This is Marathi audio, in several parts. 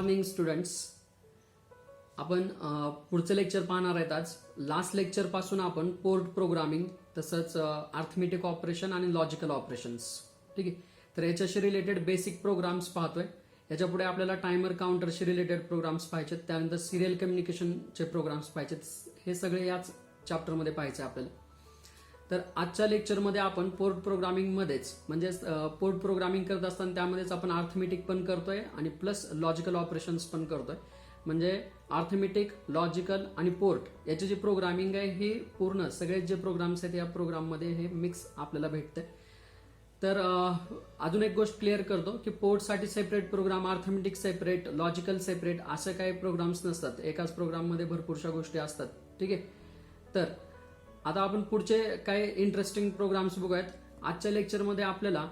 Morning students. आपण पुढचं लेक्चर पाहणार आहेत आज. लास्ट लेक्चर पासून आपण पोर्ट प्रोग्रामिंग तसंच अर्थमेटिक ऑपरेशन आणि लॉजिकल ऑपरेशन्स, ठीक आहे, तर याच्याशी रिलेटेड बेसिक प्रोग्राम्स पाहतोय. याच्या पुढे आपल्याला टायमर काउंटरशी रिलेटेड प्रोग्राम्स पाहायचे, त्यानंतर सिरियल कम्युनिकेशनचे प्रोग्राम्स पाहायचे. हे सगळे याच चॅप्टरमध्ये पाहायचे आपल्याला. तर आजच्या लेक्चरमध्ये आपण पोर्ट प्रोग्रामिंग मध्येच म्हणजे पोर्ट प्रोग्रामिंग करत असताना त्यामध्येच आपण अर्थमेटिक पण करतोय आणि प्लस लॉजिकल ऑपरेशन्स पण करतोय. म्हणजे अर्थमेटिक, लॉजिकल आणि पोर्ट याचे जे प्रोग्रामिंग आहे हे पूर्ण सगळे जे प्रोग्राम्स आहेत या प्रोग्राममध्ये हे मिक्स आपल्याला भेटते. तर अजून एक गोष्ट क्लिअर करतो की पोर्टसाठी separate program, arithmetic separate, logical separate असे काही प्रोग्राम्स नसतात. एकाच प्रोग्राममध्ये भरपूरशा गोष्टी असतात, ठीक आहे. तर आता आपण पुढचे काही इंटरेस्टिंग प्रोग्राम्स बघूयात. आजच्या लेक्चरमध्ये आपल्याला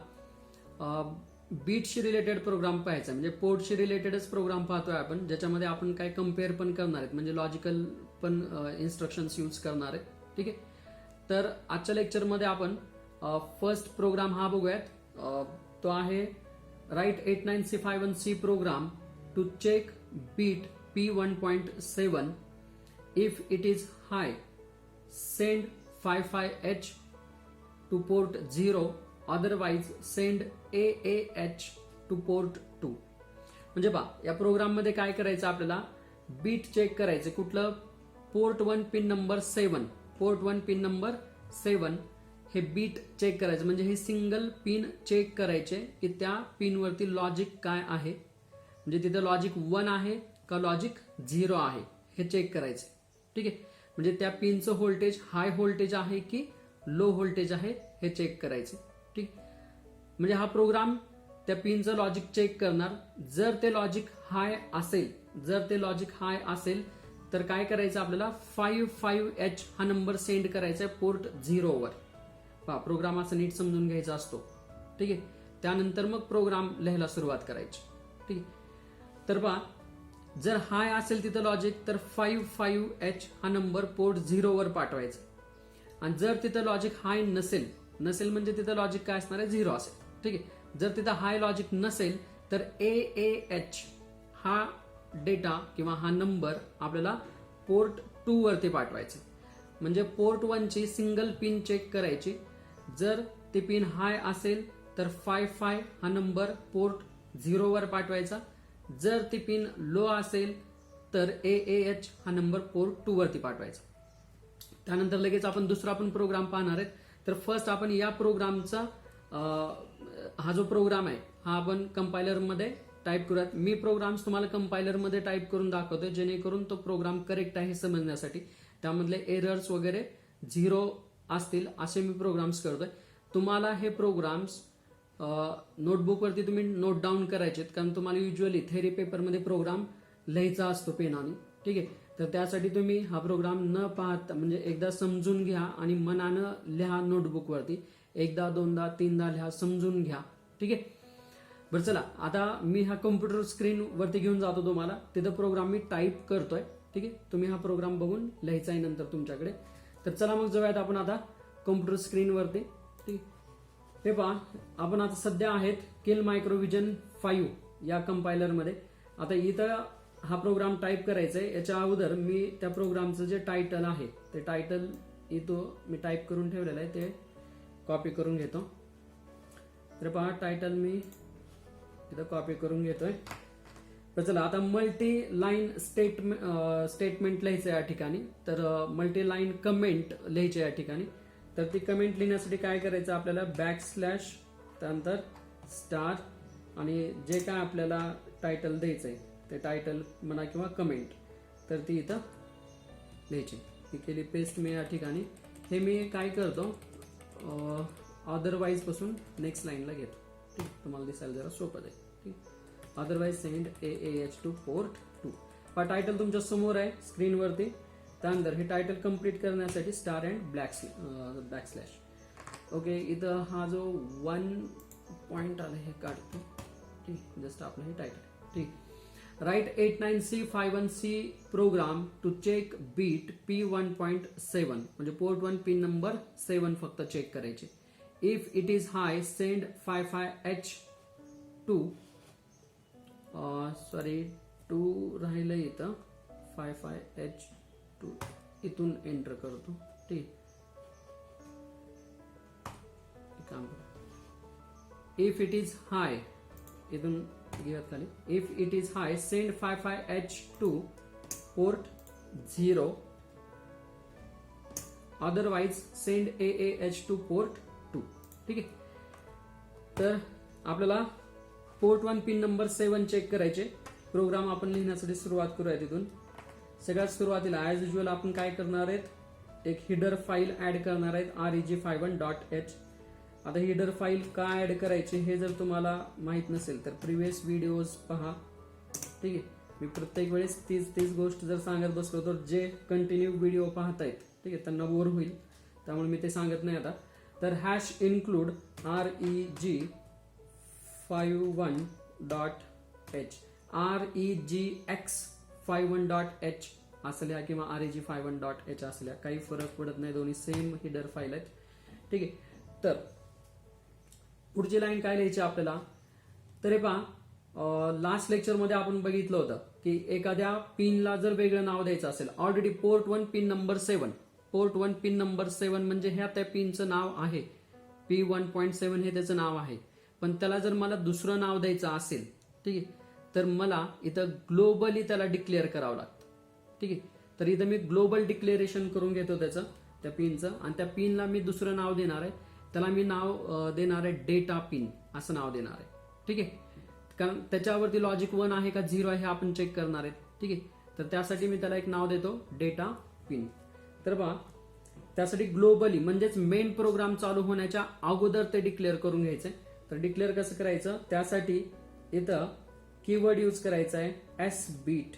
बीटशी रिलेटेड प्रोग्राम पाहायचा, म्हणजे पोर्टशी रिलेटेडच प्रोग्राम पाहतोय आपण, ज्याच्यामध्ये आपण काय कम्पेअर पण करणार आहेत, म्हणजे लॉजिकल पण इन्स्ट्रक्शन्स यूज करणार आहेत, ठीक आहे. तर आजच्या लेक्चरमध्ये आपण फर्स्ट प्रोग्राम हा बघूयात. तो आहे write 89C51C program to check bit P1.7. If it is high send 55H to port 0, otherwise send AAH to port 2. म्हणजे पहा, या प्रोग्राम मध्ये काय करायचं आपल्याला, बीट चेक करायचे. कुठलं? Port 1 pin number 7. Port 1 pin number 7 हे बीट चेक करायचं, म्हणजे हे सिंगल पिन चेक करायचे की त्या पिनवरती लॉजिक काय आहे, म्हणजे तिथं लॉजिक 1 आहे का लॉजिक 0 आहे हे चेक करायचे, ठीक आहे. म्हणजे त्या पिनचं व्होल्टेज हाय व्होल्टेज आहे की लो व्होल्टेज आहे हे चेक करायचे, ठीक. म्हणजे हा प्रोग्राम त्या पिनचं लॉजिक चेक करणार. जर ते लॉजिक हाय असेल तर काय करायचं आपल्याला, 55H हा नंबर सेंड करायचा आहे पोर्ट 0 वर. पहा, प्रोग्राम असं नीट समजून घ्यायचा असतो, ठीक आहे. त्यानंतर मग प्रोग्राम लिहायला सुरुवात करायची, ठीक आहे. तर पहा, जर हाय असेल तिथं लॉजिक तर 55H हा नंबर पोर्ट 0 वर पाठवायचा. आणि जर तिथं लॉजिक हाय नसेल म्हणजे तिथं लॉजिक काय असणार आहे, 0 असेल, ठीक आहे. जर तिथं हाय लॉजिक नसेल तर AAH हा डेटा किंवा हा नंबर आपल्याला पोर्ट 2 वरती पाठवायचा. म्हणजे पोर्ट 1 ची सिंगल पिन चेक करायची. जर ती पिन हाय असेल तर 55 हा नंबर पोर्ट 0 वर पाठवायचा. जर ती पिन लो असेल तर AAH हा नंबर पोर्ट 2 वरती पाठवायचा. त्यानंतर लगेच आपण दुसरा पण प्रोग्राम पाहणार आहेत. तर फर्स्ट आपण या प्रोग्रामचा हा जो प्रोग्राम आहे हा आपण कंपायलर मध्ये टाईप करूयात. मी प्रोग्राम्स तुम्हाला कंपायलर मध्ये टाईप करून दाखवतोय जेणेकरून तो प्रोग्राम करेक्ट आहे समजण्यासाठी. त्यामधले एरर्स वगैरे 0 असतील असे मी प्रोग्राम्स करतोय. तुम्हाला हे प्रोग्राम्स नोटबुकवरती तुम्ही नोट डाऊन करायचे, कारण तुम्हाला युजली थेरी पेपरमध्ये प्रोग्राम लिहायचा असतो पेनाने, ठीक आहे. तर त्यासाठी तुम्ही हा प्रोग्राम न पाहता म्हणजे एकदा समजून घ्या आणि मनानं लिहा नोटबुकवरती. एकदा, दोनदा, तीनदा लिहा, समजून घ्या, ठीक आहे. बरं, चला आता मी हा कम्प्युटर स्क्रीन वरती घेऊन जातो तुम्हाला. तिथं प्रोग्राम मी टाईप करतोय, ठीक आहे. तुम्ही हा प्रोग्राम बघून लिहायचा आहे नंतर तुमच्याकडे. तर चला मग जाऊयात आपण आता कम्प्युटर स्क्रीनवरती, ठीक आहे. हे पहा, आपण आता सध्या आहेत किल मायक्रोव्हिजन 5 या कंपायलरमध्ये. आता इथं हा प्रोग्राम टाईप करायचा आहे. याच्या अगोदर मी त्या प्रोग्रामचं जे टायटल आहे ते टायटल इथं मी टाईप करून ठेवलेलं आहे, ते कॉपी करून घेतो. तर पहा, टायटल मी इथं कॉपी करून घेतोय. तर चला आता मल्टी लाईन स्टेटमेंट लिहायचं या ठिकाणी. तर मल्टी लाईन कमेंट लिहायचे या ठिकाणी. तर ती कमेंट लिहिण्यासाठी काय करायचं आपल्याला, बॅकस्लॅश त्यानंतर स्टार आणि जे काय आपल्याला टायटल द्यायचंय ते टायटल म्हणा किंवा कमेंट, तर ती इथं लिहायची. ही केली पेस्ट मी या ठिकाणी. हे मी काय करतो, अदरवाईज पासून नेक्स्ट लाईनला घेतो, ठीक. तुम्हाला दिसायला जरा सोपं जाईल, ठीक. Otherwise send AAH two port 2. हा टायटल तुमच्या समोर आहे स्क्रीनवरती. त्यानंतर हे टायटल कम्प्लीट करण्यासाठी स्टार अँड बॅकस्लॅश. ओके, इथं हा जो 1 पॉइंट आला हे काढतो, ठीक. जस्ट आपलं हे टायटल, ठीक. Write 89C51C program to check bit P1.7, म्हणजे पोर्ट 1 पिन नंबर 7 फक्त चेक करायचे. If it is high send 55H to 2 राहिलं इथं 55H2 इथून एंटर करतो. ठीक काम करू. इफ इट इज हाय इथून घेऊयात खाली. If it is high send 55H2 port 0, otherwise send AAH2 port 2. ठीक आहे. तर आपल्याला पोर्ट 1 पिन नंबर 7 चेक करायचे. प्रोग्राम आपण लिहिण्यासाठी सुरुवात करूया. तिथून सगळ्यात सुरुवातीला ऍज युजल आपण काय करणार आहेत, एक हिडर फाईल ऍड करणार आहेत reg51.h. आता हिडर फाईल का ऍड करायची हे जर तुम्हाला माहित नसेल तर प्रिव्हियस व्हिडिओज पहा. ठीक आहे. मी प्रत्येक वेळेस तीच गोष्ट जर सांगत बसलो तर जे कंटिन्यू व्हिडिओ पाहतायत ठीक आहे त्यांना बोर होईल, त्यामुळे मी ते सांगत नाही आता. तर हॅश इन्क्लूड reg51.h regx51.h असल्या किंवा reg51.h असल्या काही फरक पडत नाही, दोन्ही सेम हिडर फाईल आहेत. ठीक आहे. तर पुढची लाईन काय लिहायची आपल्याला, तर हे पहा लास्ट लेक्चर मध्ये आपण बघितलं होतं की एखाद्या पिनला जर वेगळं नाव द्यायचं असेल, already port 1 pin number 7, port 1 pin number 7 म्हणजे ह्या त्या पिनचं नाव आहे, P1.7 हे त्याचं नाव आहे. पण त्याला जर मला दुसरं नाव द्यायचं असेल ठीक आहे तर मला इथं ग्लोबली त्याला डिक्लेअर करावं लागतं. ठीक आहे. तर इथं मी ग्लोबल डिक्लेरेशन करून घेतो त्याचं त्या पिनचं, आणि त्या पिनला मी दुसरं नाव देणार आहे. त्याला मी नाव देणार आहे डेटा पिन असं नाव देणार आहे. ठीक आहे. कारण त्याच्यावरती लॉजिक 1 आहे का 0 आहे हे आपण चेक करणार आहे. ठीक आहे. तर त्यासाठी मी त्याला एक नाव देतो डेटा पिन. तर पहा त्यासाठी ग्लोबली म्हणजेच मेन प्रोग्राम चालू होण्याच्या अगोदर ते डिक्लेअर करून घ्यायचंय. तर डिक्लेअर कसं करायचं, त्यासाठी इथं कीवर्ड यूज करायचा आहे एस बीट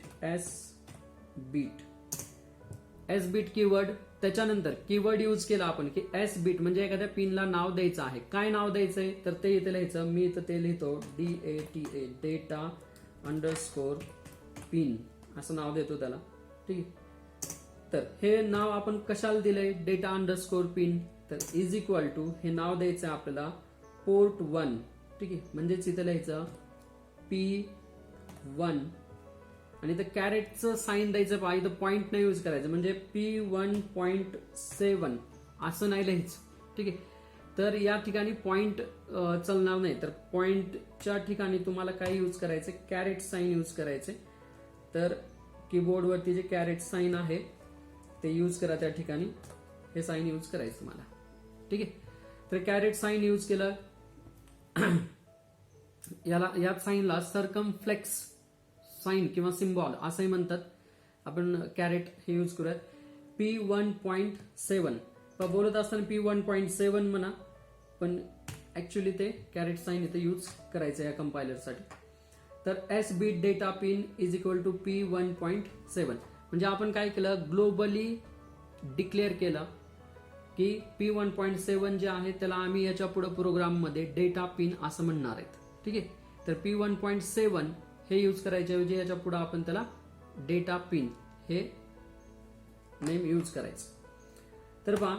कीवर्ड. त्याच्यानंतर कीवर्ड यूज केला आपण की एस बीट म्हणजे एखाद्या पिनला नाव द्यायचं आहे. काय नाव द्यायचंय तर ते इथे लिहायचं. मी इथं ते लिहितो DATA डेटा अंडरस्कोर पिन असं नाव देतो त्याला. ठीक आहे. तर हे नाव आपण कशाला दिलंय डेटा अंडरस्कोर पिन, तर इज इक्वल टू हे नाव द्यायचं आपल्याला पोर्ट 1. ठीक आहे. म्हणजेच इथं लिहायचं P1 आणि इथं कॅरेटचं साईन द्यायचं पहा, इथं पॉईंट नाही यूज करायचं, म्हणजे P1.7 असं नाही लिहायचं. ठीक आहे. तर या ठिकाणी पॉईंट चालणार नाही, तर पॉईंटच्या ठिकाणी तुम्हाला काय यूज करायचं, कॅरेट साईन यूज करायचे. तर कीबोर्डवरती जे कॅरेट साईन आहे ते यूज करा, त्या ठिकाणी हे साईन यूज करायचं तुम्हाला. ठीक आहे. तर कॅरेट साईन यूज केलं. या साईनला सर्कमफ्लेक्स साईन किंवा सिम्बॉल असंही म्हणतात. आपण कॅरेट हे यूज करूयात. P1.7 बोलत असताना P1.7 म्हणा, पण ऍक्च्युली ते कॅरेट साईन इथे यूज करायचं या कंपायलरसाठी. तर S bit data pin is equal to P1.7 म्हणजे आपण काय केलं, ग्लोबली डिक्लेअर केलं की P1.7 जे आहे त्याला आम्ही याच्या पुढे प्रोग्राममध्ये डेटा पिन असं म्हणणार आहेत. ठीक आहे. तर P1.7 हे यूज करायच्या ऐवजी याच्या पुढे आपण त्याला डेटा पिन हे नेम यूज करायचं. तर पहा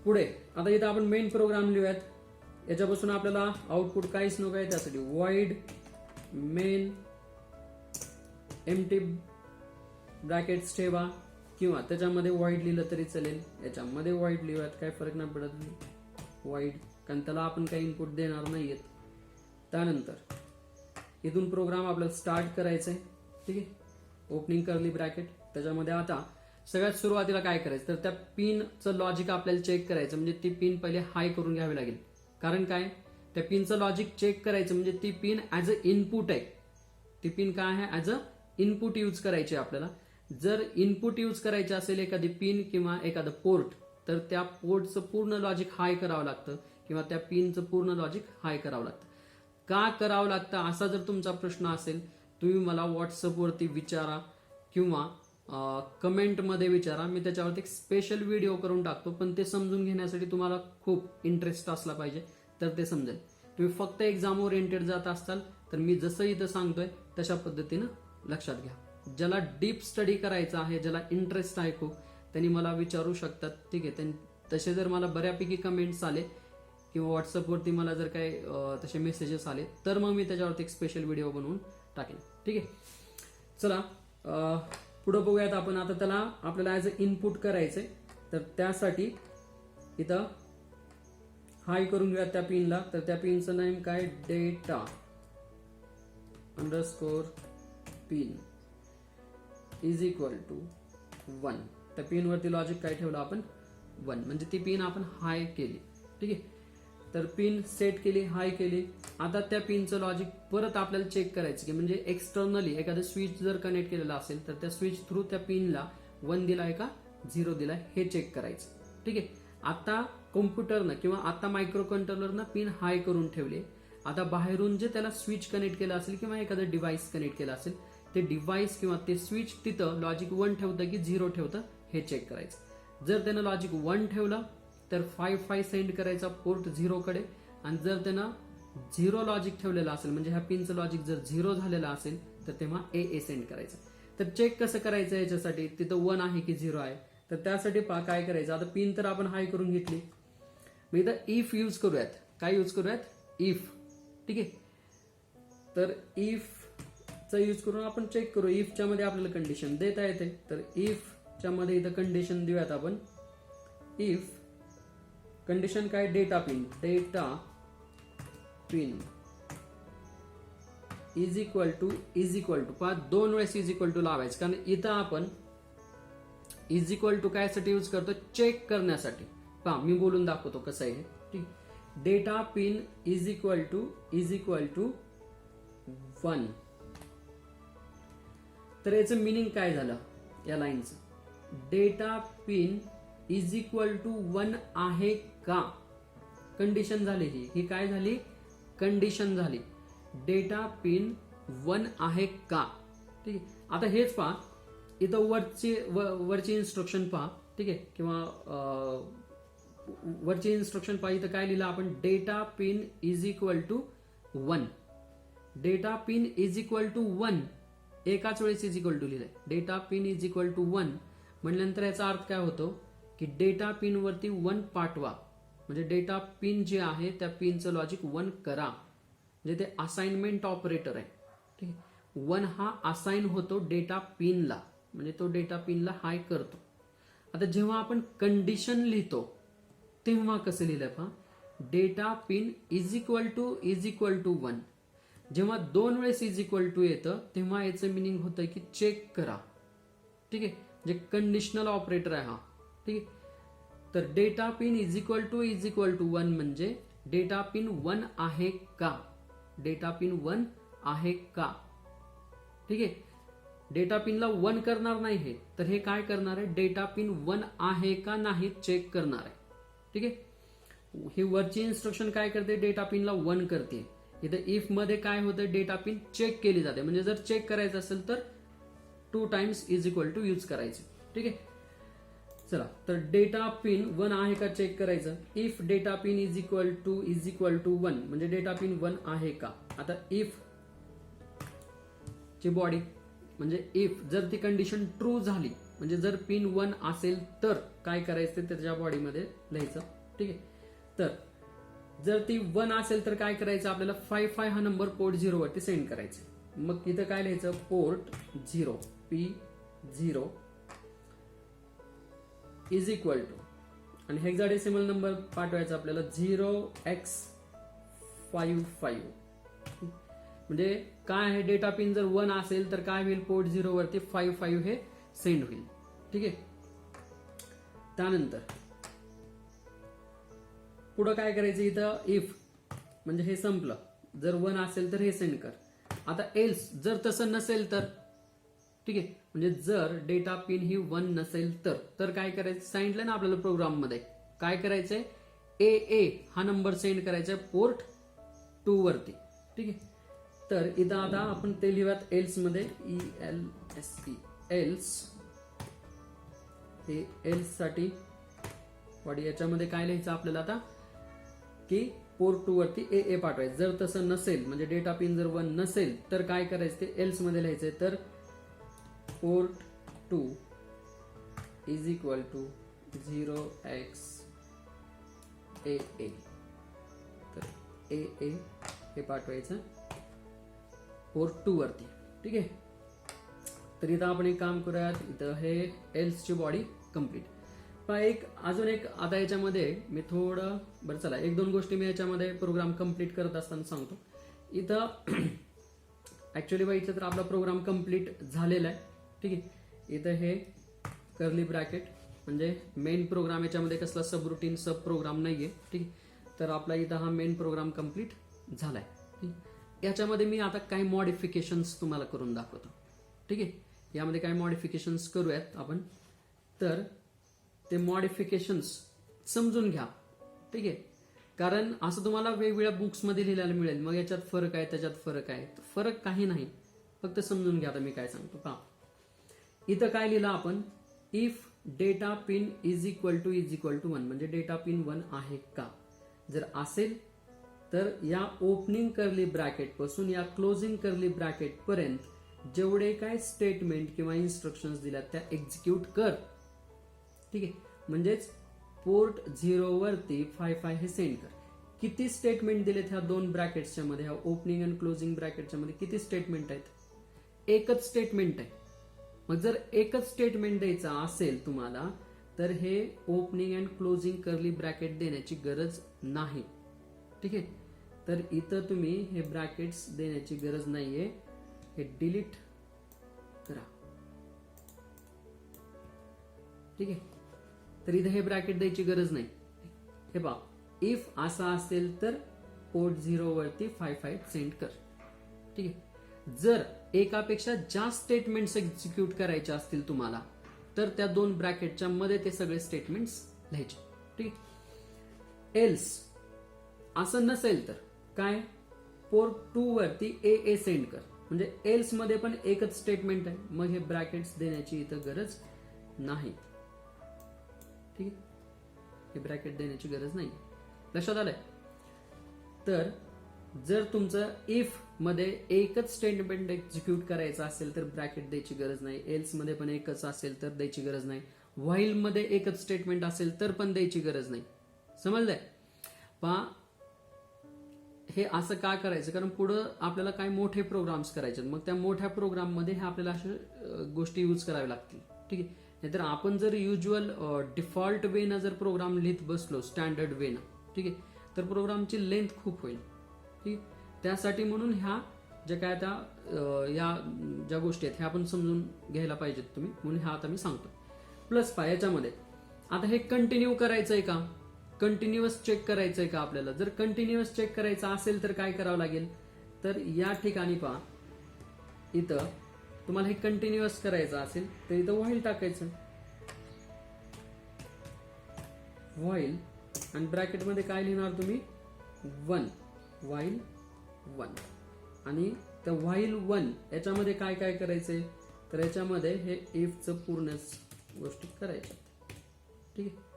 पुढे आता इथं आपण मेन प्रोग्राम लिहूयात. याच्यापासून आपल्याला आउटपुट काहीच नको आहे, त्यासाठी void मेन एम्प्टी ब्रॅकेट्स ठेवा किंवा त्याच्यामध्ये void लिहिलं तरी चालेल. याच्यामध्ये void लिहूयात, काही फरक नाही पडत void, कारण त्याला आपण काही इनपुट देणार नाहीयेत. त्यानंतर इथून प्रोग्राम आपल्याला स्टार्ट करायचंय. ठीक आहे. Opening curly bracket. त्याच्यामध्ये आता सगळ्यात सुरुवातीला काय करायचं, तर त्या पिनचं लॉजिक आपल्याला चेक करायचं, म्हणजे ती पिन पहिले हाय करून घ्यावी लागेल. कारण काय, त्या पिनचं लॉजिक चेक करायचं म्हणजे ती पिन ऍज अ इनपुट आहे. ती पिन काय आहे, ऍज अ इनपुट यूज करायची आपल्याला. जर इनपुट यूज करायचे असेल एखादी पिन किंवा एखादं पोर्ट, तर त्या पोर्टचं पूर्ण लॉजिक हाय करावं लागतं किंवा त्या पिनचं पूर्ण लॉजिक हाय करावं लागतं. का करावं लागतं असा जर तुमचा प्रश्न असेल, तुम्ही मला व्हॉट्सअपवरती विचारा किंवा कमेंटमध्ये विचारा. मी त्याच्यावरती एक स्पेशल व्हिडिओ करून टाकतो, पण ते समजून घेण्यासाठी तुम्हाला खूप इंटरेस्ट असला पाहिजे तर ते समजेल. तुम्ही फक्त एक्झाम ओरिएंटेड जात असाल तर मी जसं इथं सांगतोय तशा पद्धतीनं लक्षात घ्या. ज्याला डीप स्टडी करायचा आहे, ज्याला इंटरेस्ट आहे खूप, त्यांनी मला विचारू शकतात. ठीक आहे. तसे जर मला बऱ्यापैकी कमेंट्स आले किंवा व्हॉट्सअपवरती मला जर काही तसे मेसेजेस आले तर मग मी त्याच्यावरती एक स्पेशल व्हिडिओ बनवून टाकेन. ठीक आहे. चला पुढे बघूयात आपण. आता त्याला आपल्याला ऍज अ इनपुट करायचंय, तर त्यासाठी इथं हाय करून घेऊयात त्या पिनला. तर त्या पिनचं नेम काय, data underscore pin is equal to 1. त्या पिन वरती लॉजिक काय ठेवलं आपण, 1, म्हणजे ती पिन आपण हाय केली. ठीक आहे, तर पिन सेट केली, हाय केली. आता त्या पिनचं लॉजिक परत आपल्याला चेक करायचं की म्हणजे एक्सटर्नली एखादं स्विच जर कनेक्ट केलेलं असेल तर त्या स्विच थ्रू त्या पिनला 1 दिलाय का 0 दिलाय हे चेक करायचं. ठीक आहे, आता कॉम्प्युटरनं किंवा आता मायक्रो कंट्रोलरनं पिन हाय करून ठेवले. आता बाहेरून जे त्याला स्विच कनेक्ट केलं असेल किंवा एखादं डिव्हाइस कनेक्ट केलं असेल, ते डिव्हाइस किंवा ते स्विच तिथं लॉजिक 1 ठेवतं की 0 ठेवतं हे चेक करायचं. जर त्यानं लॉजिक 1 ठेवलं तर 5 सेंड करायचा पोर्ट 0 कडे, आणि जर त्यानं 0 लॉजिक ठेवलेलं असेल म्हणजे ह्या पिनचं लॉजिक जर 0 झालेलं असेल तर तेव्हा AA सेंड करायचं. तर चेक कसं करायचं याच्यासाठी, तिथं 1 आहे की 0 आहे, तर त्यासाठी काय करायचं. आता पिन तर आपण हाय करून घेतली, मग इथं इफ यूज करूयात. काय यूज करूयात, इफ. ठीक आहे, तर इफ चा यूज करून आपण चेक करू. इफच्या मध्ये आपल्याला कंडिशन देता येते, तर इफच्या मध्ये इथं कंडिशन देऊयात आपण. इफ कंडिशन काय, data pin is equal to पहा 2 वेळेस इज इक्वल टू लावायचं, कारण इथं आपण इज इक्वल टू काय साठी यूज करतो, चेक करण्यासाठी. पहा मी बोलून दाखवतो कसं आहे. ठीक, data pin is equal to 1. तर याचं मिनिंग काय झालं या लाईनचं, data pin is equal to 1 आहे का, कंडिशन झाली. ही काय झाली, कंडिशन झाली. डेटा पिन 1 आहे का. ठीक आहे, आता हेच पहा इथं वरची इन्स्ट्रक्शन पहा. ठीक आहे, किंवा वरची इन्स्ट्रक्शन पहा. इथं काय लिहिलं आपण, data pin is equal to 1. Data pin is equal to 1 एकाच वेळेस इज इक्वल टू लिहिलंय. Data pin is equal to 1 म्हणल्यानंतर याचा अर्थ काय होतो की डेटा पिन वरती 1 पाठवा, म्हणजे डेटा पिन जे आहे त्या पिनचं लॉजिक 1 करा. म्हणजे ते असाइनमेंट ऑपरेटर आहे. ठीक आहे, 1 हा असाइन होतो डेटा पिनला, म्हणजे तो डेटा पिनला हाय करतो. आता जेव्हा आपण कंडिशन लिहितो तेव्हा कसं लिहिलंय पहा, data pin is equal to 1. जेव्हा 2 वेळेस इज इक्वल टू येतं तेव्हा याचं मिनिंग होतं की चेक करा. ठीक आहे, म्हणजे कंडिशनल ऑपरेटर आहे हा. ठीक आहे, तर data pin is equal to 1 म्हणजे डेटा पिन 1 आहे का, डेटा पिन 1 आहे का. ठीक आहे, डेटा पिनला 1 करणार नाही हे, तर हे काय करणार आहे, डेटा पिन 1 आहे का नाही चेक करणार आहे. ठीक आहे, ही वरची इन्स्ट्रक्शन काय करते, डेटा पिनला 1 करते. इथं इफ मध्ये काय होतं, डेटा पिन चेक केली जाते, म्हणजे जर चेक करायचं असेल तर 2 times is equal to use करायचे. ठीक आहे, चला तर डेटा पिन 1 आहे का चेक करायचं. If data pin is equal to 1 म्हणजे डेटा पिन 1 आहे का. आता इफ ची बॉडी म्हणजे इफ जर ती कंडिशन ट्रू झाली, म्हणजे जर पिन 1 असेल तर काय करायचं त्याच्या बॉडीमध्ये लिहायचं. ठीक आहे, तर जर ती 1 असेल तर काय करायचं आपल्याला 5 हा नंबर पोर्ट 0 वरती सेंड करायचं. मग इथं काय लिहायचं, port 0 P0 is equal to, आणि हेक्साडेसिमल नंबर पाठवायचा आपल्याला 0x55. म्हणजे काय आहे, डेटा पिन जर 1 असेल तर काय होईल, पोर्ट 0 वरती 55 हे सेंड होईल. ठीक आहे, त्यानंतर पुढं काय करायचं, इथं इफ म्हणजे हे संपलं, जर 1 असेल तर हे सेंड कर. आता एल्स जर तसं नसेल तर, ठीक आहे, म्हणजे जर डेटा पिन ही 1 नसेल तर काय करायचं, सांगितलं ना आपल्याला प्रोग्राम मध्ये काय करायचंय, AA हा नंबर सेंड करायचा पोर्ट 2 वरती. ठीक आहे, तर इथं आता आपण ते लिहूयात एल्स मध्ये, ELSE एल्स. हे एल्स साठी बॉडी याच्यामध्ये काय लिहायचं आपल्याला आता की पोर्ट 2 वरती AA पाठवायचं. जर तसं नसेल म्हणजे डेटा पिन जर 1 नसेल तर काय करायचं, ते एल्स मध्ये लिहायचंय. तर port 2 is equal to 0xAA, तर AA हे पाठवायचं पोर्ट 2 वरती. ठीक आहे, तर इथं आपण एक काम करूयात, इथं हे एल्सची बॉडी कम्प्लीट. पण अजून एक आता याच्यामध्ये मी थोडं बरं चला एक दोन गोष्टी मी याच्यामध्ये प्रोग्राम कम्प्लीट करत असताना सांगतो. इथं ऍक्च्युली बघितलं तर आपला प्रोग्राम कम्प्लीट झालेला आहे. ठीक आहे, इथं हे कर्ली ब्रॅकेट म्हणजे मेन प्रोग्राम, याच्यामध्ये कसला सब रुटीन सब प्रोग्राम नाहीये. ठीक आहे, तर आपला इथं हा मेन प्रोग्राम कम्प्लीट झालाय. याच्यामध्ये मी आता काही मॉडिफिकेशन्स तुम्हाला करून दाखवतो. ठीक आहे, यामध्ये काही मॉडिफिकेशन्स करूयात आपण. तर ते मॉडिफिकेशन्स समजून घ्या. ठीक आहे, कारण असं तुम्हाला वेगवेगळ्या बुक्समध्ये लिहायला मिळेल, मग याच्यात फरक आहे त्याच्यात फरक आहे. फरक काही नाही, फक्त समजून घ्या. आता मी काय सांगतो पहा. इथं काय लिहिलं आपण, if data pin is equal to 1 म्हणजे डेटा पिन 1 आहे का. जर असेल तर या ओपनिंग कर्ली ब्रॅकेट पासून या क्लोजिंग कर्ली ब्रॅकेट पर्यंत जेवढे काय स्टेटमेंट किंवा इन्स्ट्रक्शन्स दिल्यात त्या एक्झिक्यूट कर. ठीक आहे, म्हणजेच पोर्ट 0 वरती 55 हे सेंड कर. किती स्टेटमेंट दिलेत ह्या दोन ब्रॅकेट्सच्या मध्ये, ह्या ओपनिंग आणि क्लोजिंग ब्रॅकेटच्या मध्ये किती स्टेटमेंट आहेत? एकच स्टेटमेंट आहे. मग जर एकच स्टेटमेंट द्यायचा असेल तुम्हाला तर हे opening and closing curly bracket देण्याची गरज नाही. ठीक आहे, तर इथं तुम्ही हे ब्रॅकेट्स देण्याची गरज नाहीये, हे डिलीट करा. ठीक आहे, तर इथे हे ब्रॅकेट द्यायची गरज नाही. हे पहा, इफ असा असेल तर पोर्ट 0 वरती 55 सेंड कर. ठीक आहे, जर एकापेक्षा जास्त स्टेटमेंट्स एक्झिक्यूट करायचे असतील तुम्हाला तर त्या दोन ब्रॅकेटच्या मध्ये ते सगळे स्टेटमेंट्स लिहायचे. ठीक आहे, एल्स असं नसेल तर काय, पोर्ट 2 वरती ए सेंड कर. म्हणजे एल्स मध्ये पण एकच स्टेटमेंट आहे, मग हे ब्रॅकेट्स देण्याची इथं गरज नाही. ठीक आहे, हे ब्रॅकेट देण्याची गरज नाही. लक्षात आलंय? तर जर तुमचं इफ मध्ये एकच स्टेटमेंट एक्झिक्यूट करायचं असेल तर ब्रॅकेट द्यायची गरज नाही. एल्स मध्ये पण एकच असेल तर द्यायची गरज नाही. व्हाईल मध्ये एकच स्टेटमेंट असेल तर पण द्यायची गरज नाही. समजलंय? पहा, हे असं का करायचं, कारण पुढं आपल्याला काय मोठे प्रोग्राम्स करायचे, मग त्या मोठ्या प्रोग्राम मध्ये हे आपल्याला अशा गोष्टी यूज कराव्या लागतील. ठीक आहे, नाहीतर आपण जर युज्युअल डिफॉल्ट वेनं जर प्रोग्राम लिहित बसलो स्टँडर्ड वेनं, ठीक आहे, तर प्रोग्रामची लेंथ खूप होईल. ठीक, त्यासाठी म्हणून ह्या ज्या काय आता या ज्या गोष्टी आहेत ह्या आपण समजून घ्यायला पाहिजेत तुम्ही, म्हणून ह्या आता मी सांगतो. प्लस पहा, याच्यामध्ये आता हे कंटिन्यू करायचंय का, कंटिन्युअस चेक करायचंय का आपल्याला. जर कंटिन्युअस चेक करायचं असेल तर काय करावं लागेल, तर या ठिकाणी पहा, इथं तुम्हाला हे कंटिन्युअस करायचं असेल तर इथं व्हाईल टाकायचं. व्हाईल आणि ब्रॅकेटमध्ये काय लिहिणार तुम्ही, 1 व्हाईल 1. आणि त्या व्हाईल 1 याच्यामध्ये काय काय करायचंय, तर याच्यामध्ये हे इफचं पूर्ण गोष्टी करायच्या. ठीक आहे,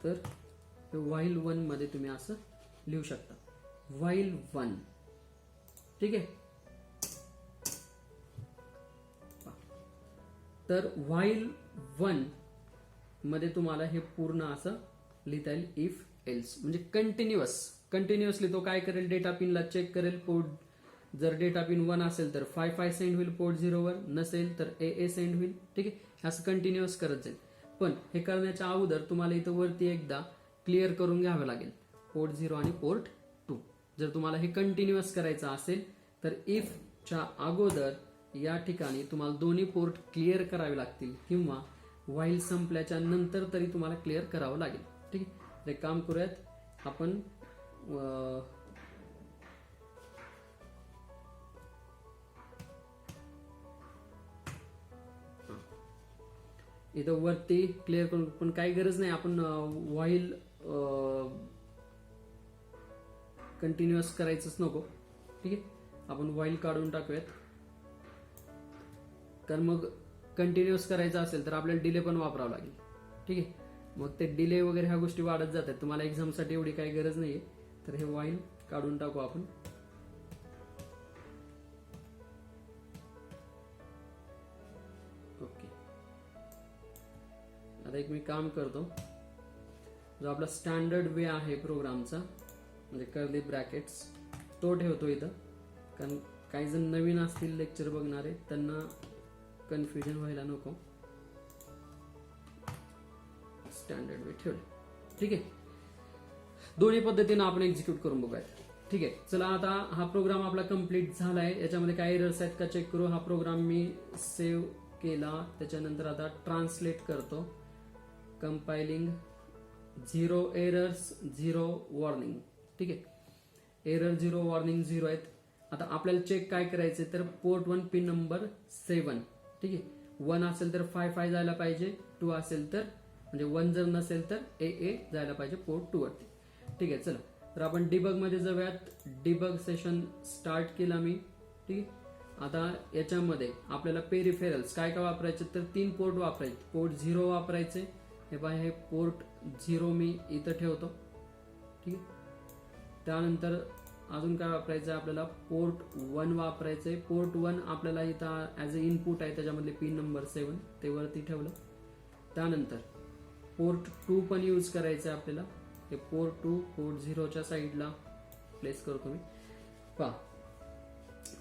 तर व्हाईल 1 मध्ये तुम्ही असं लिहू शकता, व्हाईल 1. ठीक आहे, तर व्हाईल 1 मध्ये तुम्हाला हे पूर्ण असं लिहिता येईल, इफ एल्स म्हणजे कंटिन्युअसली तो काय करेल, डेटा पिनला चेक करेल. पोर्ट जर डेटा पिन 1 असेल तर 55 सेंड होईल पोर्ट 0 वर, नसेल तर ए सेंड होईल. ठीक आहे, असं कंटिन्युअस करत जाईल. पण हे करण्याच्या अगोदर तुम्हाला इथं वरती एकदा क्लिअर करून घ्यावं लागेल पोर्ट 0 आणि पोर्ट 2. जर तुम्हाला हे कंटिन्युअस करायचं असेल तर इफ च्या अगोदर या ठिकाणी तुम्हाला दोन्ही पोर्ट क्लिअर करावे लागतील, किंवा व्हाईल संपल्याच्या नंतर तरी तुम्हाला क्लिअर करावं लागेल. ठीक आहे, ते काम करूयात आपण. इथं वरती क्लिअर करून, पण काही गरज नाही, आपण व्हाईल कंटिन्युअस करायचंच नको. ठीक आहे, आपण व्हाईल काढून टाकूयात, कारण मग कंटिन्युअस करायचं असेल तर आपल्याला डिले पण वापरावं लागेल. ठीक आहे, मग ते डिले वगैरे ह्या गोष्टी वाढत जातात. तुम्हाला एक्झामसाठी एवढी काही गरज नाहीये, तर हे व्हाईल काढून टाकू आपण. ओके, आता एक मी काम करतो, जो आपला स्टँडर्ड वे आहे प्रोग्रामचा म्हणजे कर्ली ब्रॅकेट्स तो ठेवतो इथं, कारण काही जण नवीन असतील लेक्चर बघणारे त्यांना कन्फ्युजन व्हायला नको, स्टँडर्ड वे ठेवले. ठीक आहे, दोन्ही पद्धतीने आपण एक्झिक्यूट करून बघूयात. ठीक आहे, चला आता हा प्रोग्राम आपला कम्प्लीट झालाय. याच्यामध्ये काही एरर्स आहेत का चेक करू. हा प्रोग्राम मी सेव्ह केला, त्याच्यानंतर आता ट्रान्सलेट करतो. कंपायलिंग, 0 एरर्स 0 वॉर्निंग. ठीक आहे, एरर 0 वॉर्निंग 0 आहेत. आता आपल्याला चेक काय करायचे तर पोर्ट 1 पिन नंबर 7. ठीक आहे, 1 असेल तर 5 जायला पाहिजे, 2 असेल तर म्हणजे 1 जर नसेल तर AA जायला पाहिजे पोर्ट 2 वरती. ठीक आहे, चला तर आपण डिबग मध्ये जाऊयात. डिबग सेशन स्टार्ट केला मी. ठीक आहे, आता याच्यामध्ये आपल्याला पेरिफेरल्स काय काय वापरायचे तर 3 पोर्ट वापरायचे. पोर्ट 0 वापरायचे. हे पहा, हे पोर्ट 0 मी इथं ठेवतो. ठीक आहे, त्यानंतर अजून काय वापरायचं आपल्याला पोर्ट 1 वापरायचंय. पोर्ट 1 आपल्याला इथं ऍज अ इनपुट आहे, त्याच्यामधले पिन नंबर 7 ते वरती ठेवलं. त्यानंतर पोर्ट 2 पण यूज करायचं आहे आपल्याला. हे पोर्ट 2 पोर्ट 0च्या साईडला प्लेस करतो मी. पहा,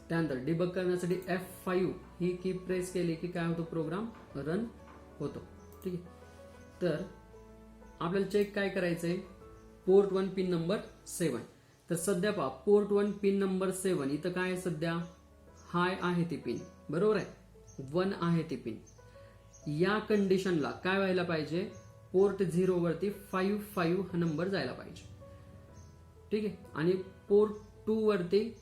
त्यानंतर डिबग करण्यासाठी F5 ही की प्रेस केली की काय होतो, प्रोग्राम रन होतो. ठीक आहे, तर आपल्याला चेक काय करायचंय पोर्ट 1 पिन नंबर 7. तर सध्या पहा पोर्ट 1 पिन नंबर 7 इथं काय आहे सध्या हाय आहे ती पिन, बरोबर आहे, 1 आहे ती पिन. या कंडिशनला काय व्हायला पाहिजे, पोर्ट 0 वरती 55 हा नंबर जायला पाहिजे. ठीक आहे, आणि पोर्ट 2 वरती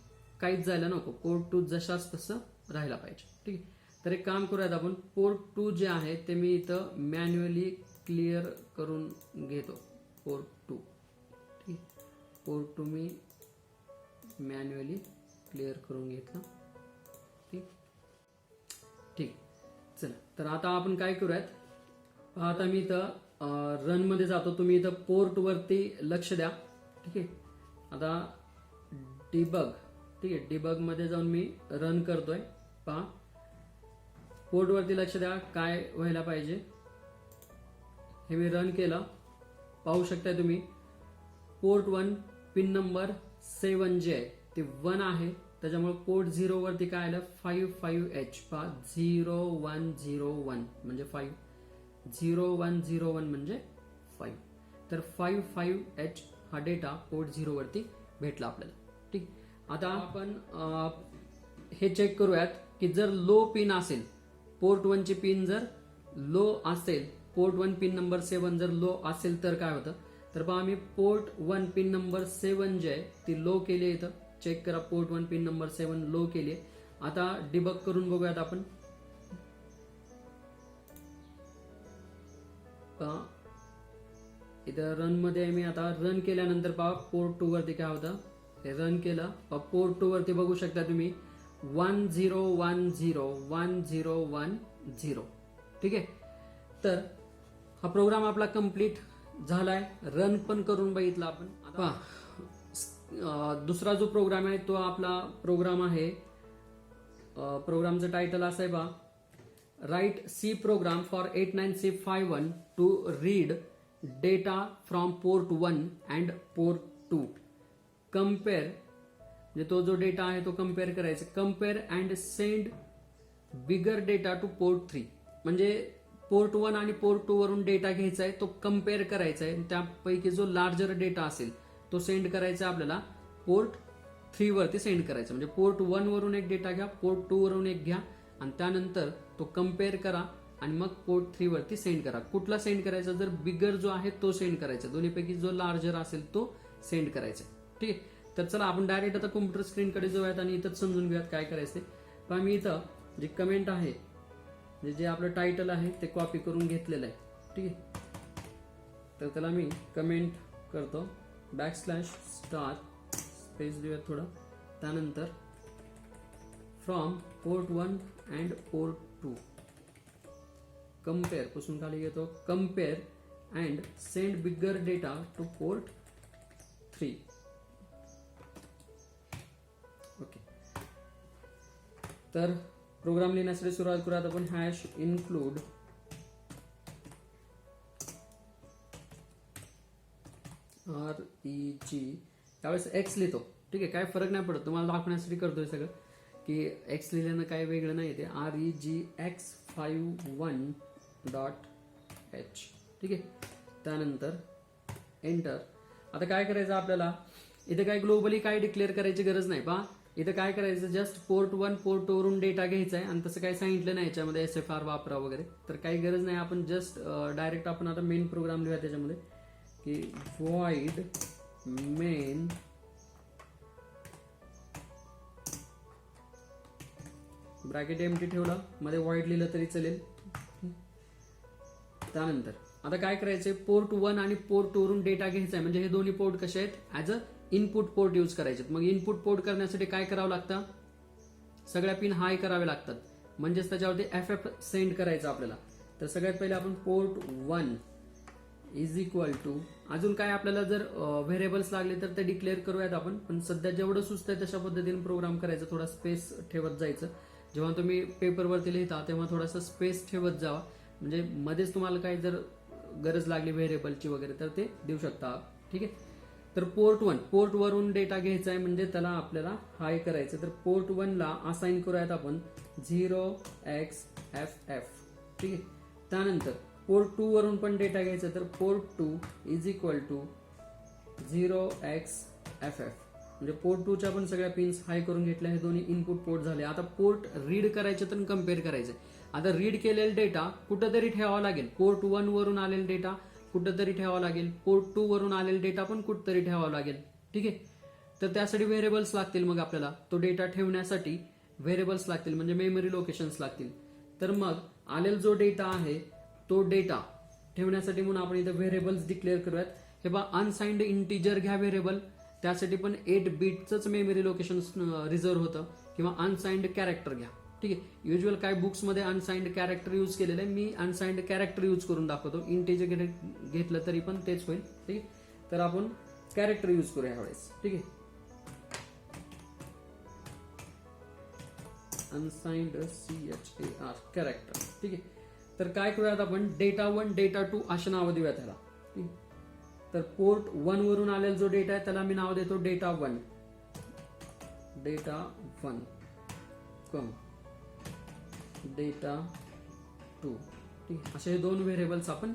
काहीच जायला नको, पोर्ट 2 जशाच तसं राहायला पाहिजे. ठीक आहे, तर एक काम करूयात आपण. पोर्ट 2 जे आहे ते मी इथं मॅन्युअली क्लिअर करून घेतो. पोर्ट 2, ठीक आहे, पोर्ट 2 मी मॅन्युअली क्लिअर करून घेतला. ठीक, चला तर आता आपण काय करूयात. आता मी इथं रन मध्ये जातो. तुम्ही इथं पोर्ट वरती लक्ष द्या. ठीक आहे, आता डिबग, ठीक आहे, डिबग मध्ये जाऊन मी रन करतोय. पहा पोर्ट वरती लक्ष द्या काय व्हायला पाहिजे. हे मी रन केलं, पाहू शकताय तुम्ही पोर्ट 1 पिन नंबर 7 जे आहे ते 1 आहे, त्याच्यामुळे पोर्ट 0 वरती काय आलं 55H. पहा 0101 म्हणजे 5, 0101 म्हणजे 5. तर 55H हा डेटा पोर्ट 0 वरती भेटला आपल्याला. ठीक, आता आपण हे चेक करूयात की जर लो पिन असेल, पोर्ट 1 ची पिन जर लो असेल, पोर्ट 1 पिन नंबर 7 जर लो असेल तर काय होतं. तर पहा मी पोर्ट 1 पिन नंबर 7 जे आहे ती लो केली आहे. इथं चेक करा, पोर्ट 1 पिन नंबर 7 लो केली आहे. आता डिबग करून बघूयात आपण. पहा इथं रन मध्ये मी आता रन केल्यानंतर पहा पोर्ट 2 वरती काय होतं, हे रन केलं. पोर्ट 2 वरती बघू शकता तुम्ही 10101010. ठीक आहे, तर हा प्रोग्राम आपला कंप्लीट झालाय. रन पण करून बघितला आपण. आता दुसरा जो प्रोग्राम आहे तो आपला प्रोग्राम आहे, प्रोग्रामचं टायटल असं आहे पहा, write C program for 89C51 to read data from port 1 and port 2. Compare म्हणजे तो जो डेटा आहे तो कम्पेअर करायचा. Compare and send bigger data to port 3. म्हणजे पोर्ट 1 आणि पोर्ट 2 वरून डेटा घ्यायचा आहे, तो कम्पेअर करायचा आहे. त्यापैकी जो लार्जर डेटा असेल तो सेंड करायचा आपल्याला पोर्ट 3 वरती सेंड करायचा. म्हणजे पोर्ट 1 वरून एक डेटा घ्या, पोर्ट 2 वरून एक घ्या आणि त्यानंतर तो कम्पेअर करा आणि मग पोर्ट 3 वरती सेंड करा. कुठला सेंड करायचा, जर बिगर जो आहे तो सेंड करायचा, दोन्हीपैकी जो लार्जर असेल तो सेंड करायचा. ठीक आहे, तर चला आपण डायरेक्ट आता कॉम्प्युटर स्क्रीनकडे जाऊयात आणि इथंच समजून घेऊयात काय करायचं. पण मी इथं जे कमेंट आहे, जे आपलं टायटल आहे ते कॉपी करून घेतलेलं आहे. ठीक आहे, तर त्याला मी कमेंट करतो, \स्टार स्पेस देऊयात थोडं, त्यानंतर from port 1 and port 2 compare पासून खाली घेतो, compare and send bigger data to port 3. Okay, तर प्रोग्राम लिहिण्यासाठी सुरुवात करूयात आपण. #include REG, त्यावेळेस एक्स लिहितो. ठीक आहे, काय फरक नाही पडत, तुम्हाला दाखवण्यासाठी करतोय सगळं की एक्स लिहिल्यानं काय वेगळं नाही, ते regx51.h. ठीक आहे. त्यानंतर एंटर. आता काय करायचं आपल्याला, इथे काय ग्लोबली काय डिक्लेअर करायची गरज नाही. पहा इथं काय करायचं, जस्ट पोर्ट 1 पोर्ट 2 वरून डेटा घ्यायचा आहे आणि तसं काही सांगितलं नाही याच्यामध्ये SFR वापरा वगैरे, तर काही गरज नाही. आपण जस्ट डायरेक्ट आपण आता मेन प्रोग्राम लिहूया त्याच्यामध्ये की void main ब्रॅकेट एम्प्टी ठेवला, मध्ये void लिहिलं तरी चालेल. त्यानंतर आता काय करायचंय, पोर्ट 1 आणि पोर्ट 2 वरून डेटा घ्यायचा आहे. म्हणजे हे दोन्ही पोर्ट कसे आहेत, as a input port use करायचे. मग इनपुट पोर्ट करण्यासाठी काय करावं लागतं, सगळ्या पिन हाय करावे लागतात, म्हणजेच त्याच्यावरती FF सेंड करायचं आपल्याला. तर सगळ्यात पहिले आपण पोर्ट 1 इज इक्वल टू, अजून काय आपल्याला जर व्हेरिएबल्स लागले तर ते डिक्लेअर करूयात आपण, पण सध्या जेवढं सुचतंय तशा पद्धतीने प्रोग्राम करायचा. थोडा स्पेस ठेवत जायचं. जेव्हा तुम्ही पेपरवरती लिहिता तेव्हा थोडासा स्पेस ठेवत जावा, म्हणजे मध्येच तुम्हाला काही जर गरज लागली व्हेरिएबलची वगैरे तर ते देऊ शकता. ठीक आहे. तर पोर्ट 1 पोर्ट वरून डेटा घ्यायचा आहे, म्हणजे त्याला आपल्याला हाय करायचं. तर पोर्ट 1 ला असाइन करूयात आपण 0xFF. ठीक आहे. त्यानंतर पोर्ट 2 वरून पण डेटा घ्यायचा, तर port 2 is equal to 0xFF. म्हणजे पोर्ट 2 च्या पण सगळ्या पिन्स हाय करून घेतल्या. हे दोन्ही इनपुट पोर्ट झाले. आता पोर्ट रीड करायचे तर कम्पेअर करायचे. आता रीड केलेला डेटा कुठंतरी ठेवावा लागेल. पोर्ट 1 वरून आलेला डेटा कुठंतरी ठेवावा लागेल, पोर्ट 2 वरून आलेला डेटा पण कुठंतरी ठेवावा लागेल. ठीक आहे. तर त्यासाठी व्हेरिएबल्स लागतील. मग आपल्याला तो डेटा ठेवण्यासाठी व्हेरिएबल्स लागतील, म्हणजे मेमरी लोकेशन्स लागतील. तर मग आलेला जो डेटा आहे तो डेटा ठेवण्यासाठी म्हणून आपण इथे व्हेरिएबल्स डिक्लेअर करूयात. हे बा अनसाइंड इंटिजर घ्या व्हेरिएबल, त्यासाठी पण 8 बिटच मेमरी लोकेशन रिझर्व होतं, किंवा अनसाइंड कॅरेक्टर घ्या. ठीक आहे. युज्युअल काय बुक्स मध्ये अनसाइंड कॅरेक्टर यूज केलेलं आहे, मी अनसाइंड कॅरेक्टर यूज करून दाखवतो. इंटिजर घेतलं तरी पण तेच होईल. ठीक आहे. तर आपण कॅरेक्टर यूज करूया यावेळेस. ठीक आहे. Unsigned CHAR character. ठीक आहे. तर काय करूयात आपण, डेटा 1 डेटा 2 अशा नावं देऊया त्याला. ठीक आहे. तर पोर्ट 1 वरून आलेला जो डेटा आहे त्याला मी नाव देतो डेटा 1. डेटा 1 कम डेटा 2. ठीक आहे. असे हे दोन व्हेरिएबल्स आपण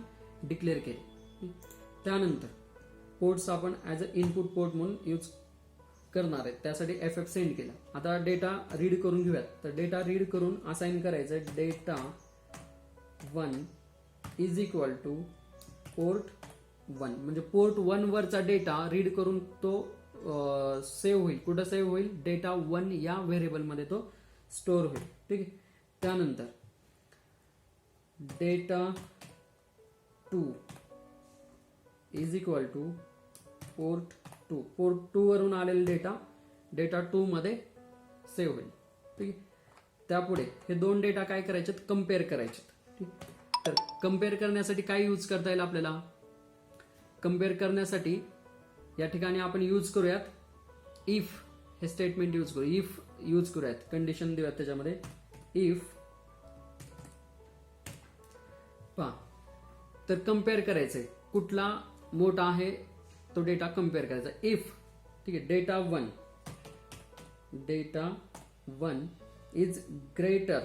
डिक्लेअर केले. त्यानंतर पोर्ट्स आपण ऍज अ इनपुट पोर्ट म्हणून यूज करणार आहे, त्यासाठी FF सेंड केला. आता डेटा रीड करून घेऊयात. तर डेटा रीड करून असाइन करायचं data 1 is equal two port 1. म्हणजे पोर्ट 1 वरचा डेटा रीड करून तो सेव्ह होईल. कुठं सेव्ह होईल, डेटा 1 या व्हेरिएबल मध्ये तो स्टोअर होईल. ठीक आहे. त्यानंतर data 2 is equal two port 2. Port 2 वरून आलेला डेटा 2 मध्ये सेव्ह होईल. ठीक आहे. त्यापुढे हे दोन डेटा काय करायचे, कम्पेअर करायचे. ठीक. तर कम्पेअर करण्यासाठी काय यूज करता येईल आपल्याला, कम्पेअर करण्यासाठी या ठिकाणी आपण यूज करूयात इफ हे स्टेटमेंट यूज करू. इफ यूज करूयात, कंडिशन देऊयात त्याच्यामध्ये. इफ पहा, तर कम्पेअर करायचंय कुठला मोठा आहे तो डेटा कम्पेअर करायचा. इफ, ठीक आहे, डेटा 1 इज ग्रेटर,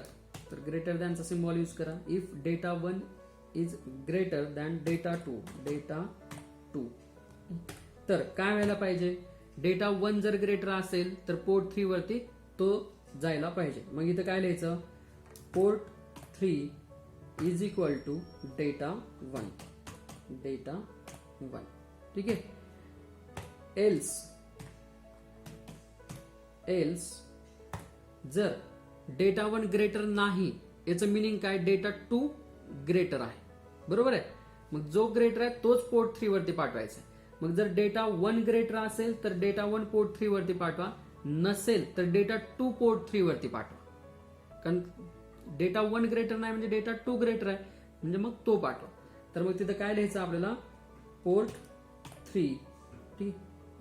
तर ग्रेटर दॅनचा सिम्बॉल यूज करा. If data 1 is greater than data 2. तर काय व्हायला पाहिजे, डेटा 1 जर ग्रेटर असेल तर पोर्ट 3 वरती तो जायला पाहिजे. मग इथं काय लिहायचं, port 3 is equal to data 1. ठीक आहे. एल्स जर डेटा 1 ग्रेटर नाही, याचं मिनिंग काय, डेटा 2 ग्रेटर आहे. बरोबर आहे. मग जो ग्रेटर आहे तोच पोर्ट 3 वरती पाठवायचा. मग जर डेटा 1 ग्रेटर असेल तर डेटा 1 पोर्ट 3 वरती पाठवा, नसेल तर डेटा 2 पोर्ट 3 वरती पाठवा. कारण डेटा 1 ग्रेटर नाही म्हणजे डेटा 2 ग्रेटर आहे, म्हणजे मग तो पाठवा. तर मग तिथं काय लिहायचं आपल्याला, port 3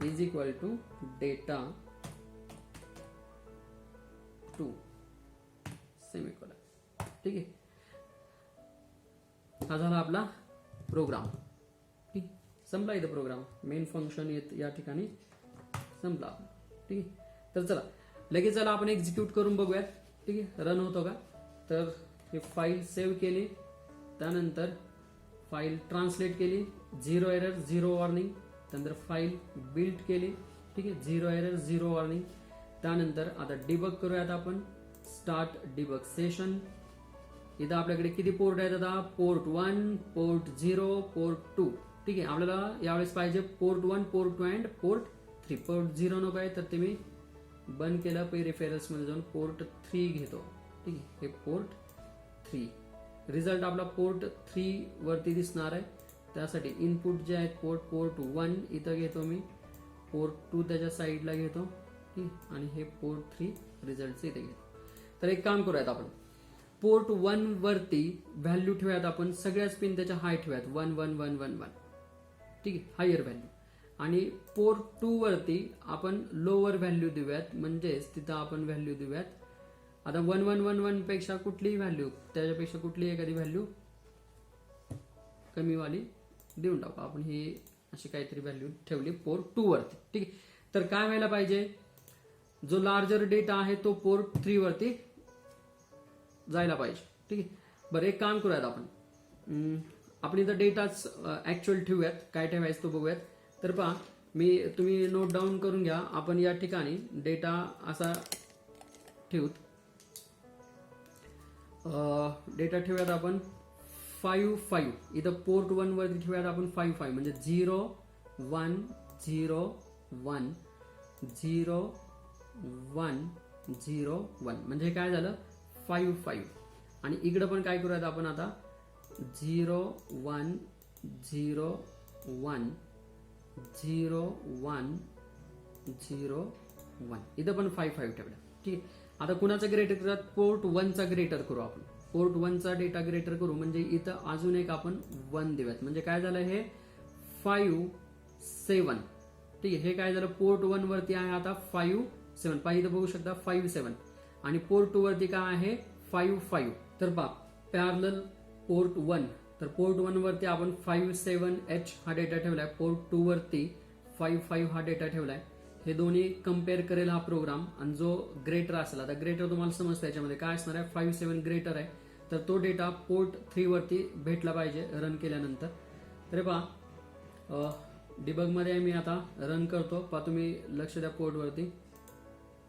is equal to data 2 semicolon. ठीक आहे. हा झाला आपला प्रोग्राम. ठीक, संपला इथं प्रोग्राम. मेन फंक्शन या ठिकाणी संपला. ठीक आहे. तर चला लगेच चला आपण एक्झिक्यूट करून बघूयात. ठीक आहे, रन होतो का. तर ही फाईल सेव्ह केली, त्यानंतर फाईल ट्रान्सलेट केली, 0 एरर 0 वॉर्निंग. त्यानंतर फाईल बिल्ड केली, ठीक आहे, 0 एरर 0 वॉर्निंग. त्यानंतर आता डिबग करूयात आपण. Start debug session. इथं आपल्याकडे किती पोर्ट आहेत आता, पोर्ट 1, पोर्ट 0, पोर्ट 2. ठीक आहे, आपल्याला यावेळेस पाहिजे port 1, port 2 and port 3. Port 0 नको आहे तर ते मी बंद केलं. पेरिफेरल्स मध्ये जाऊन पोर्ट 3 घेतो. ठीक आहे, हे पोर्ट 3. रिझल्ट आपला पोर्ट 3 वरती दिसणार आहे. त्यासाठी इनपुट जे आहेत पोर्ट 1 इथं घेतो मी, पोर्ट 2 त्याच्या साईडला घेतो. ठीक, आणि हे पोर्ट 3 रिझल्ट इथे घेतो. तर एक काम करूयात आपण, पोर्ट 1 वरती व्हॅल्यू ठेवूयात आपण, सगळ्याच पिन त्याच्या हाय ठेवूयात 1 1 1 1 1. ठीक आहे, हायर व्हॅल्यू. आणि पोर्ट 2 वरती आपण लोअर व्हॅल्यू देऊयात, म्हणजेच तिथं आपण व्हॅल्यू देऊयात आता 1 1 1 1 पेक्षा कुठलीही व्हॅल्यू, त्याच्यापेक्षा कुठलीही एखादी व्हॅल्यू कमीवाली देऊन टाकू आपण. ही अशी काहीतरी व्हॅल्यू ठेवली पोर्ट 2 वरती. ठीक आहे, तर काय व्हायला पाहिजे, जो लार्जर डेटा आहे तो पोर्ट 3 वरती जायला पाहिजे. ठीक आहे, बरं एक काम करूयात आपण इथं डेटाच ऍक्च्युअल ठेवूयात. काय ठेवायचं तो बघूयात. तर पहा, तुम्ही नोट डाऊन करून घ्या. आपण या ठिकाणी डेटा असा ठेवूत, डेटा ठेवूयात आपण 5 5. इथं पोर्ट 1 वरती ठेवूयात आपण 5 5, म्हणजे 0 1 0 1 0 1 0 1, म्हणजे काय झालं 5 5. आणि इकडं पण काय करूयात आपण आता 0 1 0 1 0 1 0 1. इथं पण 5 5 ठेवलं. ठीक आहे, आता कुणाचा ग्रेटर करूयात, पोर्ट 1 चा ग्रेटर करू आपण. पोर्ट 1 चा डेटा ग्रेटर करू, म्हणजे इथं अजून एक आपण 1 देऊयात. म्हणजे काय झालं, हे 5 7. ठीक आहे, हे काय झालं, पोर्ट 1 वरती आहे आता 5 7. पाहिजे बघू शकता 5 7. आणि पोर्ट 2 वरती काय आहे 5 5. तर पहा, पॅरलल पोर्ट 1, तर पोर्ट 1 वरती आपण 5 7H हा डेटा ठेवलाय, पोर्ट 2 वरती 5 5 हा डेटा ठेवलाय. हे दोन्ही कम्पेअर करेल हा प्रोग्राम. आणि जो ग्रेटर असेल, आता ग्रेटर तुम्हाला समजतं याच्यामध्ये काय असणार आहे, 5 7 ग्रेटर आहे, तर तो डेटा पोर्ट 3 वरती भेटला पाहिजे रन केल्यानंतर. तर पहा, डिबग मध्ये मी आता रन करतो. पहा, तुम्ही लक्ष द्या, पोर्ट वरती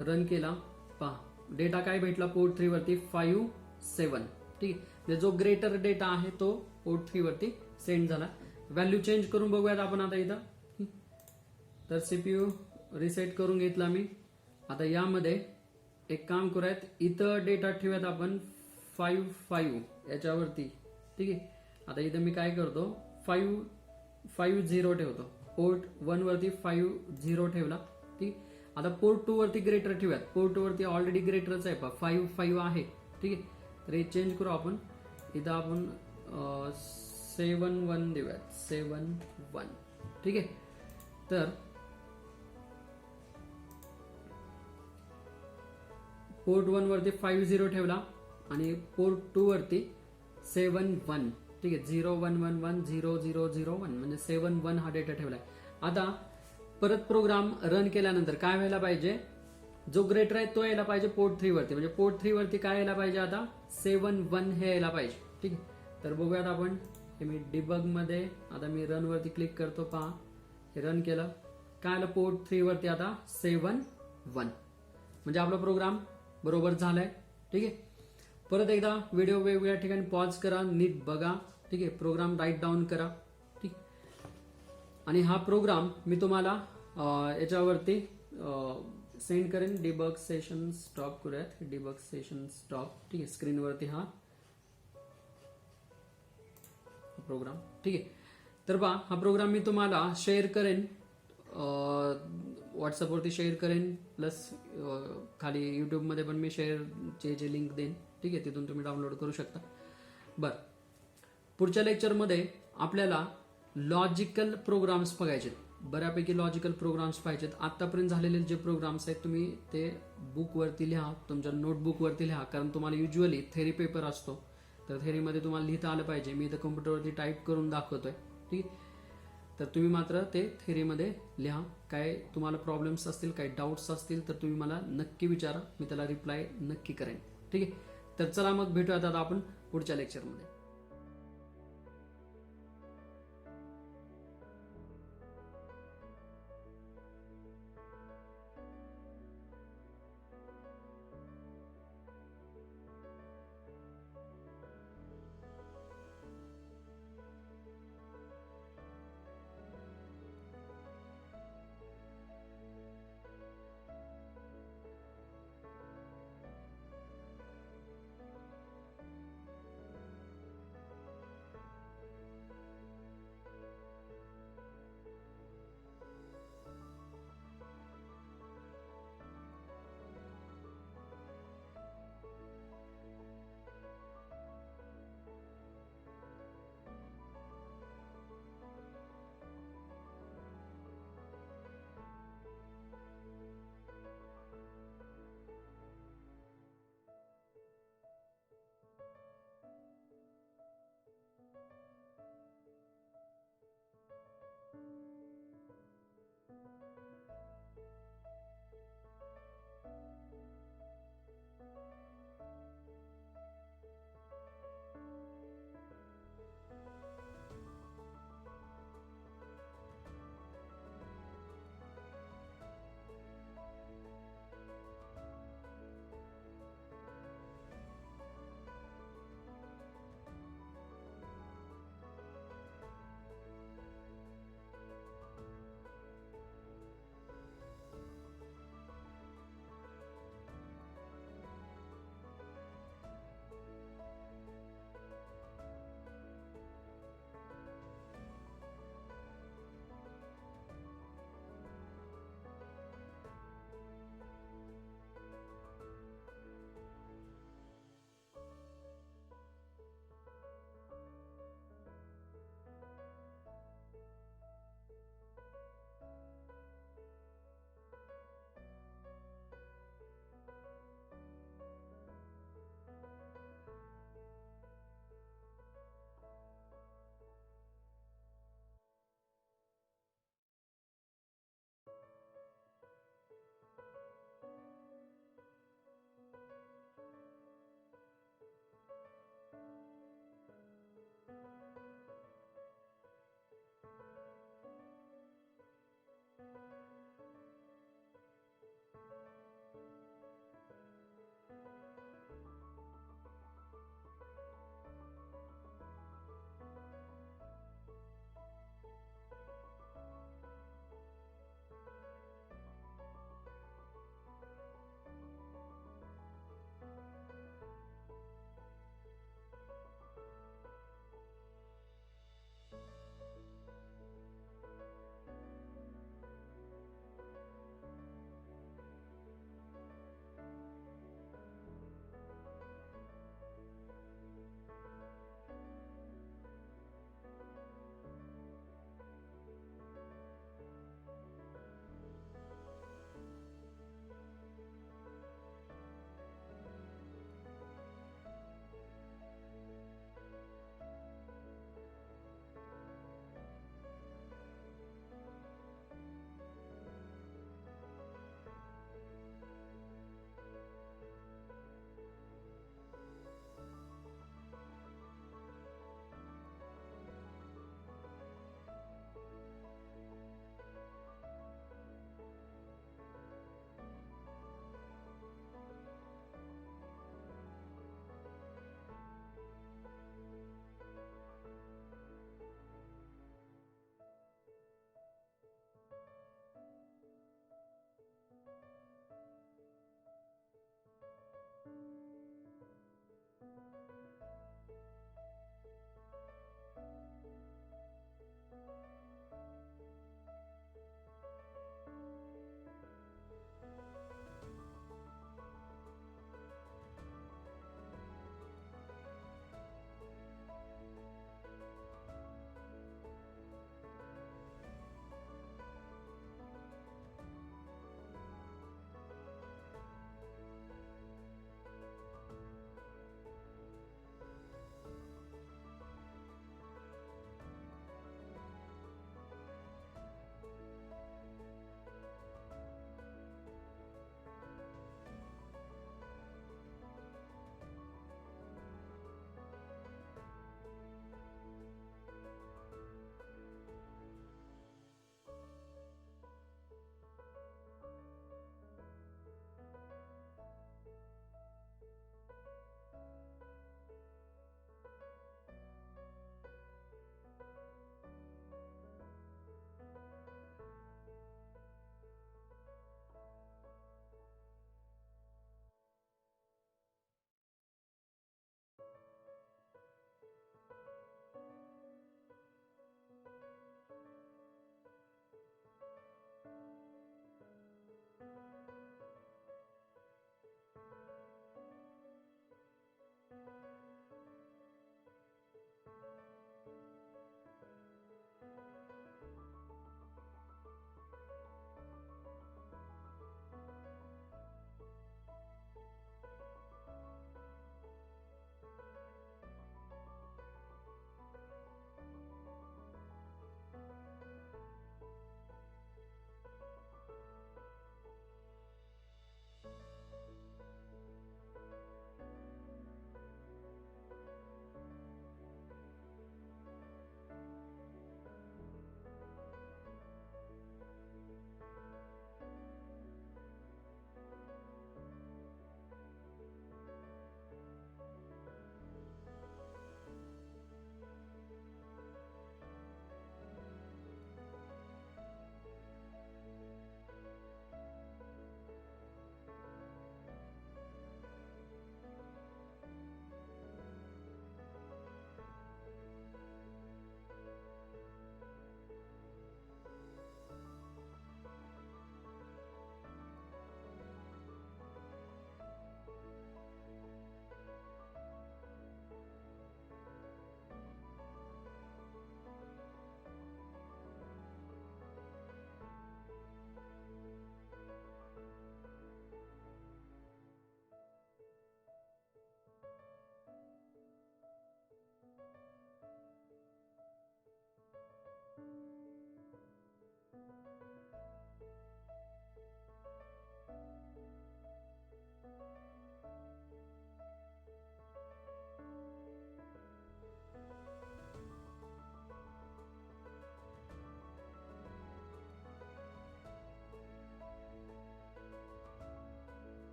रन केला, पहा डेटा काय भेटला पोर्ट 3 वरती 5 7. ठीक आहे, जो ग्रेटर डेटा आहे तो पोर्ट 3 वरती सेंड झाला. व्हॅल्यू चेंज करून बघूयात आपण आता इथं. तर सीपीयू रिसेट करून घेतला मी. आता यामध्ये एक काम करूयात, इथं डेटा ठेवूयात आपण 5 5 याच्यावरती. ठीक आहे, आता इथं मी काय करतो 5 5 0 ठेवतो. पोर्ट 1 वरती 5 0 ठेवला. ठीक, आता पोर्ट 2 वरती ग्रेटर ठेवूयात. पोर्ट 2 वरती ऑलरेडी ग्रेटरच आहे, 5 5 आहे. ठीक आहे, तर हे चेंज करू आपण. इथं आपण 7 1 देऊयात, 7 1. ठीक आहे, तर पोर्ट 1 वरती 5 0 ठेवला आणि पोर्ट 2 वरती 7 1. ठीक आहे, 0 1 1 1 0 0 0 1, म्हणजे 7 1 हा डेटा ठेवलाय. आता परत प्रोग्राम रन केल्यानंतर काय व्हायला पाहिजे, जो ग्रेटर आहे तो यायला पाहिजे पोर्ट 3 वरती. म्हणजे पोर्ट 3 वरती काय यायला पाहिजे आता 7 1 हे यायला पाहिजे. ठीक आहे, तर बघूयात आपण. हे मी डिबग मध्ये आता मी रन वरती क्लिक करतो. पहा, हे रन केलं, काय आलं पोर्ट 3 वरती आता 7 1. म्हणजे आपला प्रोग्राम बरोबर झालाय. ठीक आहे, परत एकदा व्हिडिओ वेगवेगळ्या ठिकाणी पॉज करा, नीट बघा. ठीक आहे, प्रोग्राम राईट डाऊन करा. ठीक, आणि हा प्रोग्राम मी तुम्हाला याच्यावरती सेंड करेन. डिबग सेशन स्टॉप करूयात, डिबग सेशन स्टॉप. ठीक आहे, स्क्रीनवरती हा प्रोग्राम. ठीक आहे, तर पहा, हा प्रोग्राम मी तुम्हाला शेअर करेन, व्हॉट्सअपवरती शेअर करेन, प्लस खाली युट्यूबमध्ये पण मी शेअरचे लिंक देईन. ठीक आहे, तिथून तुम्ही डाउनलोड करू शकता. बरं, पुढच्या लेक्चरमध्ये आपल्याला लॉजिकल प्रोग्राम्स बघायचे, बऱ्यापैकी लॉजिकल प्रोग्राम्स पाहिजेत. आतापर्यंत झालेले जे प्रोग्राम्स आहेत तुम्ही ते बुकवरती लिहा, तुमच्या नोटबुकवरती लिहा, कारण तुम्हाला युज्युअली थेरी पेपर असतो, तर थेरीमध्ये तुम्हाला लिहिता आलं पाहिजे. मी इथं कम्प्युटरवरती टाईप करून दाखवतोय. ठीक आहे, तर तुम्ही मात्र ते थेरीमध्ये लिहा. काय तुम्हाला प्रॉब्लेम्स असतील, काही डाऊट्स असतील तर तुम्ही मला नक्की विचारा, मी त्याला रिप्लाय नक्की करेन. ठीक आहे, तर चला मग भेटूयात आता आपण पुढच्या लेक्चरमध्ये.